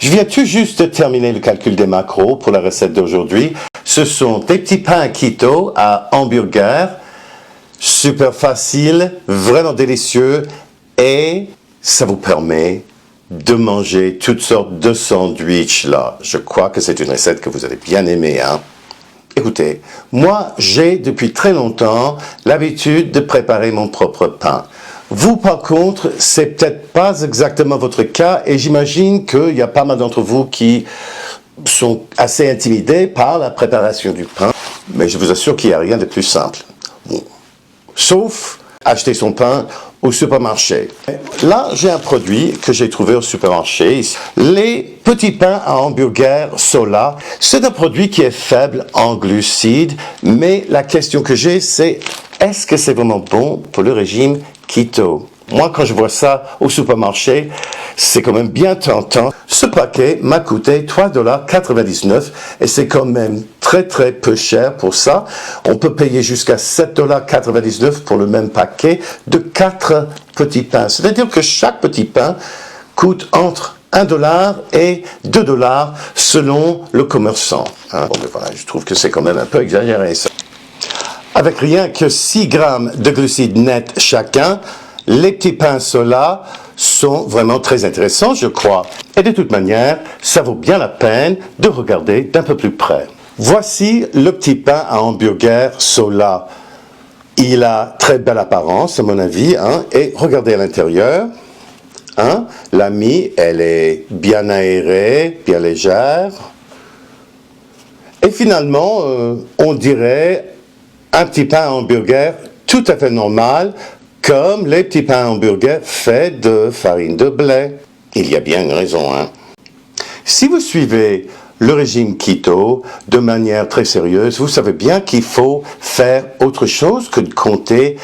Je viens tout juste de terminer le calcul des macros pour la recette d'aujourd'hui. Ce sont des petits pains keto à hamburger, super facile, vraiment délicieux et ça vous permet de manger toutes sortes de sandwichs là. Je crois que c'est une recette que vous allez bien aimer, hein. Écoutez, moi j'ai depuis très longtemps l'habitude de préparer mon propre pain. Vous, par contre, c'est peut-être pas exactement votre cas et j'imagine qu'il y a pas mal d'entre vous qui sont assez intimidés par la préparation du pain, mais je vous assure qu'il n'y a rien de plus simple. Bon. Sauf acheter son pain au supermarché. Là, j'ai un produit que j'ai trouvé au supermarché. Les petits pains à hamburger Sola, c'est un produit qui est faible en glucides, mais la question que j'ai, c'est est-ce que c'est vraiment bon pour le régime keto? Moi, quand je vois ça au supermarché, c'est quand même bien tentant. Ce paquet m'a coûté 3,99 $ et c'est quand même très très peu cher pour ça. On peut payer jusqu'à 7,99 $ pour le même paquet de 4 petits pains. C'est-à-dire que chaque petit pain coûte entre 1 $ et 2 $ selon le commerçant. Bon, mais voilà, je trouve que c'est quand même un peu exagéré ça. Avec rien que 6 grammes de glucides nets chacun, les petits pains Sola sont vraiment très intéressants, je crois. Et de toute manière, ça vaut bien la peine de regarder d'un peu plus près. Voici le petit pain à hamburger Sola. Il a très belle apparence, à mon avis, hein, et regardez à l'intérieur. Hein, la mie, elle est bien aérée, bien légère. Et finalement, on dirait un petit pain à hamburger tout à fait normal, comme les petits pains à hamburger faits de farine de blé. Il y a bien une raison, hein. Si vous suivez le régime keto de manière très sérieuse, vous savez bien qu'il faut faire autre chose que de compter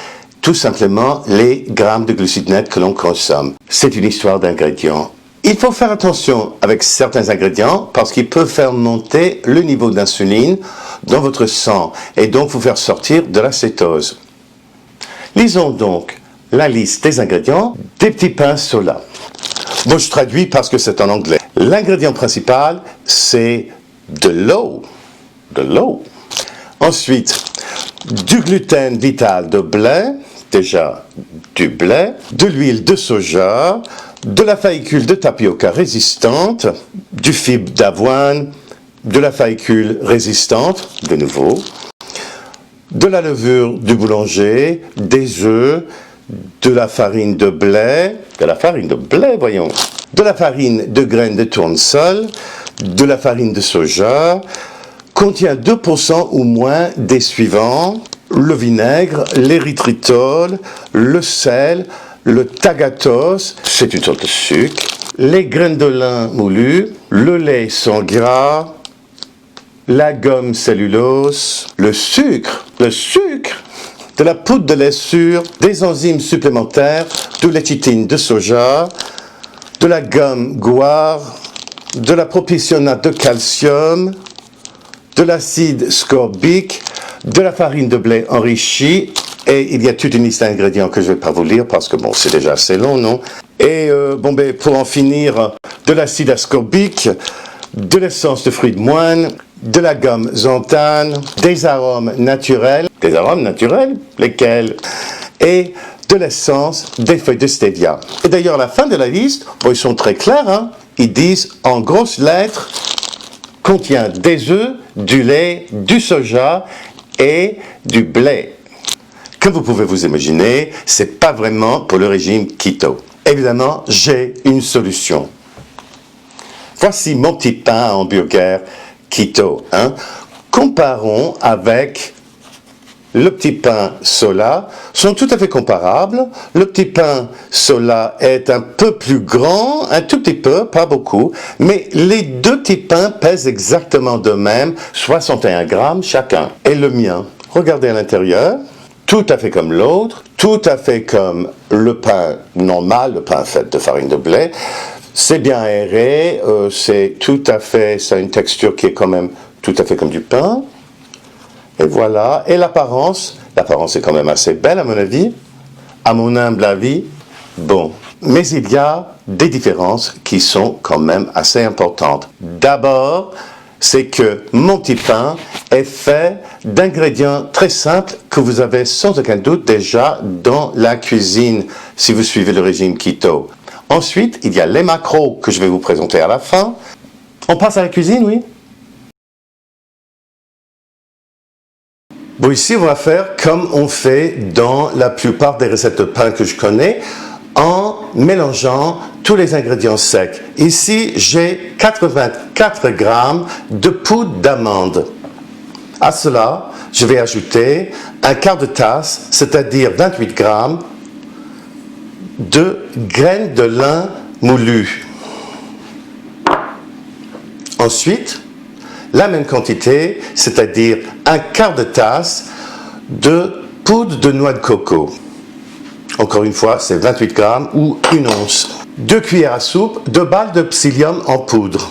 tout simplement les grammes de glucides nets que l'on consomme. C'est une histoire d'ingrédients. Il faut faire attention avec certains ingrédients parce qu'ils peuvent faire monter le niveau d'insuline dans votre sang et donc vous faire sortir de la cétose. Lisons donc la liste des ingrédients des petits pains Sola. Bon, je traduis parce que c'est en anglais. L'ingrédient principal, c'est de l'eau. De l'eau. Ensuite, du gluten vital de blé, déjà du blé, de l'huile de soja, de la fécule de tapioca résistante, du fibre d'avoine, de la fécule résistante, de nouveau, de la levure du boulanger, des œufs, de la farine de blé, voyons, de la farine de graines de tournesol, de la farine de soja, contient 2% ou moins des suivants: le vinaigre, l'érythritol, le sel, le tagatos, c'est une sorte de sucre, les graines de lin moulues, le lait sans gras, la gomme cellulose, le sucre, de la poudre de lait sûr, des enzymes supplémentaires, de l'échitine de soja, de la gomme guar, de la propionate de calcium, de l'acide scorbique, de la farine de blé enrichie, et il y a toute une liste d'ingrédients que je ne vais pas vous lire parce que bon, c'est déjà assez long, non? Et pour en finir, de l'acide ascorbique, de l'essence de fruits de moine, de la gomme xanthane, des arômes naturels. Des arômes naturels? Lesquels? Et de l'essence des feuilles de stevia. Et d'ailleurs, à la fin de la liste, ils sont très clairs, hein? Ils disent en grosses lettres, contient des œufs, du lait, du soja et du blé. Comme vous pouvez vous imaginer, c'est pas vraiment pour le régime keto. Évidemment, j'ai une solution. Voici mon petit pain à hamburger keto, hein. Comparons avec le petit pain Sola, sont tout à fait comparables. Le petit pain Sola est un peu plus grand, un tout petit peu, pas beaucoup, mais les deux petits pains pèsent exactement de même, 61 grammes chacun. Et le mien, regardez à l'intérieur, tout à fait comme l'autre, tout à fait comme le pain normal, le pain fait de farine de blé. C'est bien aéré, c'est tout à fait, ça a une texture qui est quand même tout à fait comme du pain. Et voilà, et l'apparence est quand même assez belle à mon avis, à mon humble avis. Bon, Mais il y a des différences qui sont quand même assez importantes. D'abord, c'est que mon petit pain est fait d'ingrédients très simples que vous avez sans aucun doute déjà dans la cuisine si vous suivez le régime keto. Ensuite, il y a les macros que je vais vous présenter à la fin. On passe à la cuisine, oui? Bon, ici, on va faire comme on fait dans la plupart des recettes de pain que je connais, en mélangeant tous les ingrédients secs. Ici, j'ai 84 grammes de poudre d'amande. À cela, je vais ajouter un quart de tasse, c'est-à-dire 28 grammes, de graines de lin moulues. Ensuite, la même quantité, c'est-à-dire un quart de tasse de poudre de noix de coco. Encore une fois, c'est 28 grammes ou une once. 2 cuillères à soupe de balles de psyllium en poudre.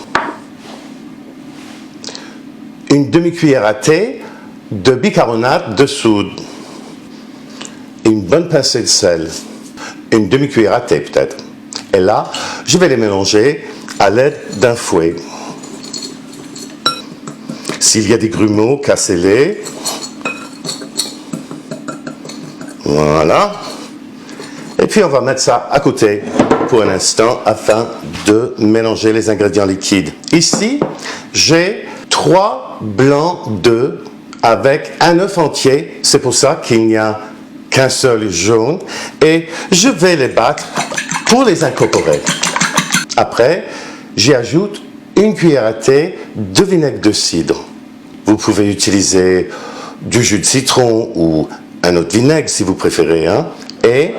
Une demi-cuillère à thé de bicarbonate de soude. Une bonne pincée de sel. Une demi-cuillère à thé peut-être. Et là, je vais les mélanger à l'aide d'un fouet. S'il y a des grumeaux, cassez-les. Voilà. Et puis on va mettre ça à côté pour un instant afin de mélanger les ingrédients liquides. Ici, j'ai 3 blancs d'œufs avec un œuf entier. C'est pour ça qu'il n'y a qu'un seul jaune. Et je vais les battre pour les incorporer. Après, j'y ajoute une cuillère à thé de vinaigre de cidre. Vous pouvez utiliser du jus de citron ou un autre vinaigre si vous préférez. Et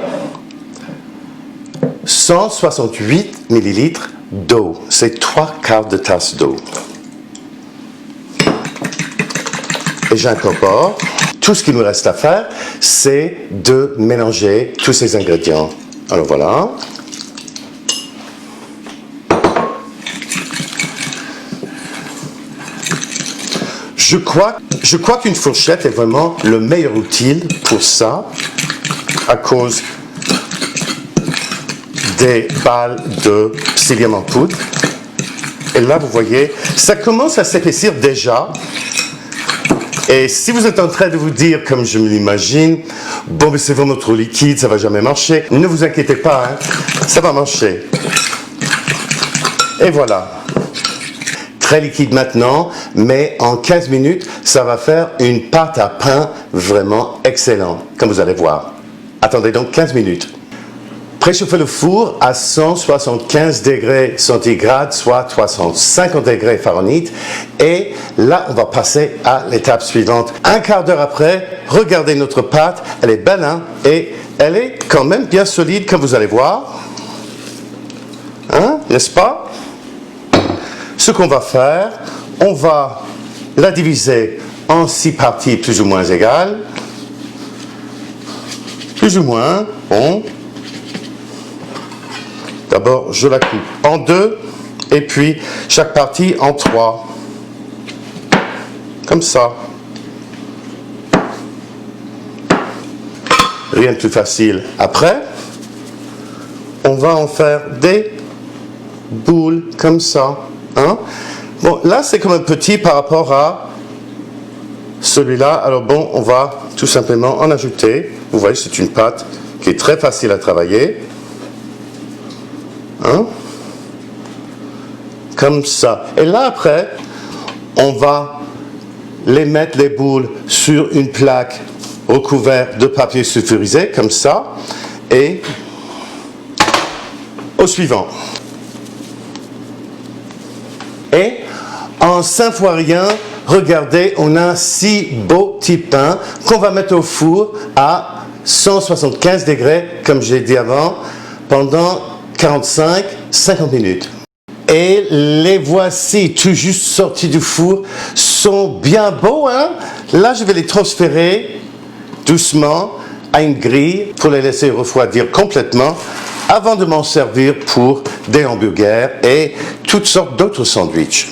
168 ml d'eau. C'est 3 quarts de tasse d'eau. Et j'incorpore. Tout ce qu'il nous reste à faire, c'est de mélanger tous ces ingrédients. Alors voilà. Je crois qu'une fourchette est vraiment le meilleur outil pour ça, à cause des balles de psyllium en poudre. Et là, vous voyez, ça commence à s'épaissir déjà. Et si vous êtes en train de vous dire, comme je me l'imagine, bon, mais c'est vraiment trop liquide, ça va jamais marcher, ne vous inquiétez pas, ça va marcher. Et voilà. Très liquide maintenant, mais en 15 minutes, ça va faire une pâte à pain vraiment excellente, comme vous allez voir. Attendez donc 15 minutes. Préchauffez le four à 175 degrés centigrades, soit 350 degrés Fahrenheit. Et là, on va passer à l'étape suivante. Un quart d'heure après, regardez notre pâte. Elle est belle, et elle est quand même bien solide, comme vous allez voir. N'est-ce pas? Ce qu'on va faire, on va la diviser en 6 parties plus ou moins égales. Plus ou moins, bon. D'abord, je la coupe en 2, et puis chaque partie en 3. Comme ça. Rien de plus facile. Après, on va en faire des boules comme ça. Bon, là, c'est quand même petit par rapport à celui-là. Alors bon, on va tout simplement en ajouter. Vous voyez, c'est une pâte qui est très facile à travailler. Comme ça. Et là, après, on va les mettre, les boules, sur une plaque recouverte de papier sulfurisé, comme ça. Et au suivant. Et en 5 fois rien, regardez, on a 6 beaux petits pains qu'on va mettre au four à 175 degrés, comme j'ai dit avant, pendant 45-50 minutes. Et les voici tout juste sortis du four, sont bien beaux. Là, je vais les transférer doucement à une grille pour les laisser refroidir complètement avant de m'en servir pour des hamburgers et toutes sortes d'autres sandwichs.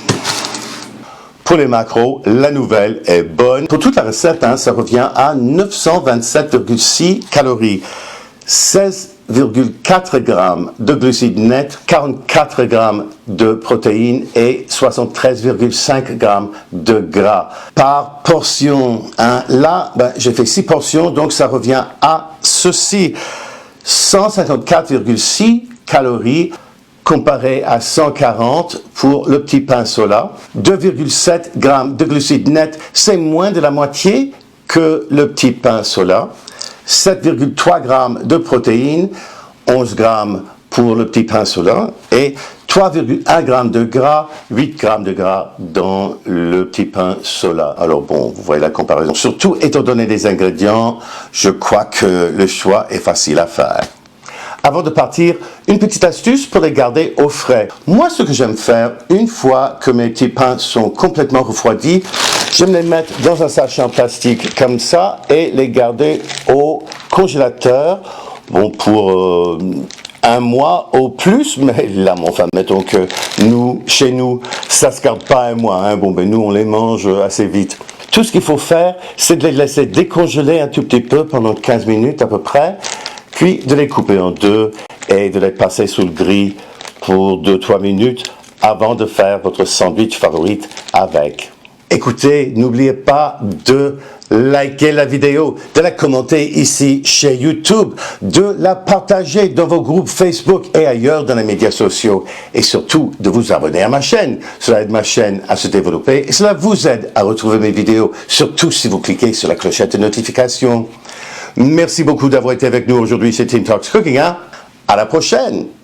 Pour les macros, la nouvelle est bonne. Pour toute la recette, ça revient à 927,6 calories. 16 30,4 grammes de glucides nets, 44 grammes de protéines et 73,5 grammes de gras par portion. Hein. Là, j'ai fait 6 portions, donc ça revient à ceci. 154,6 calories comparé à 140 pour le petit pain sola. 2,7 grammes de glucides nets, c'est moins de la moitié que le petit pain sola. 7,3 grammes de protéines, 11 grammes pour le petit pain sola et 3,1 grammes de gras, 8 grammes de gras dans le petit pain sola. Alors bon, vous voyez la comparaison. Surtout, étant donné les ingrédients, je crois que le choix est facile à faire. Avant de partir, une petite astuce pour les garder au frais. Moi, ce que j'aime faire, une fois que mes petits pains sont complètement refroidis, j'aime les mettre dans un sachet en plastique comme ça et les garder au congélateur, bon, pour un mois au plus, mais là, enfin, mettons que chez nous, ça se garde pas un mois, hein. Bon, nous, on les mange assez vite. Tout ce qu'il faut faire, c'est de les laisser décongeler un tout petit peu pendant 15 minutes à peu près, puis de les couper en deux et de les passer sous le grill pour 2-3 minutes avant de faire votre sandwich favorite avec. Écoutez, n'oubliez pas de liker la vidéo, de la commenter ici chez YouTube, de la partager dans vos groupes Facebook et ailleurs dans les médias sociaux et surtout de vous abonner à ma chaîne. Cela aide ma chaîne à se développer et cela vous aide à retrouver mes vidéos, surtout si vous cliquez sur la clochette de notification. Merci beaucoup d'avoir été avec nous aujourd'hui chez Tim Talks Cooking. À la prochaine!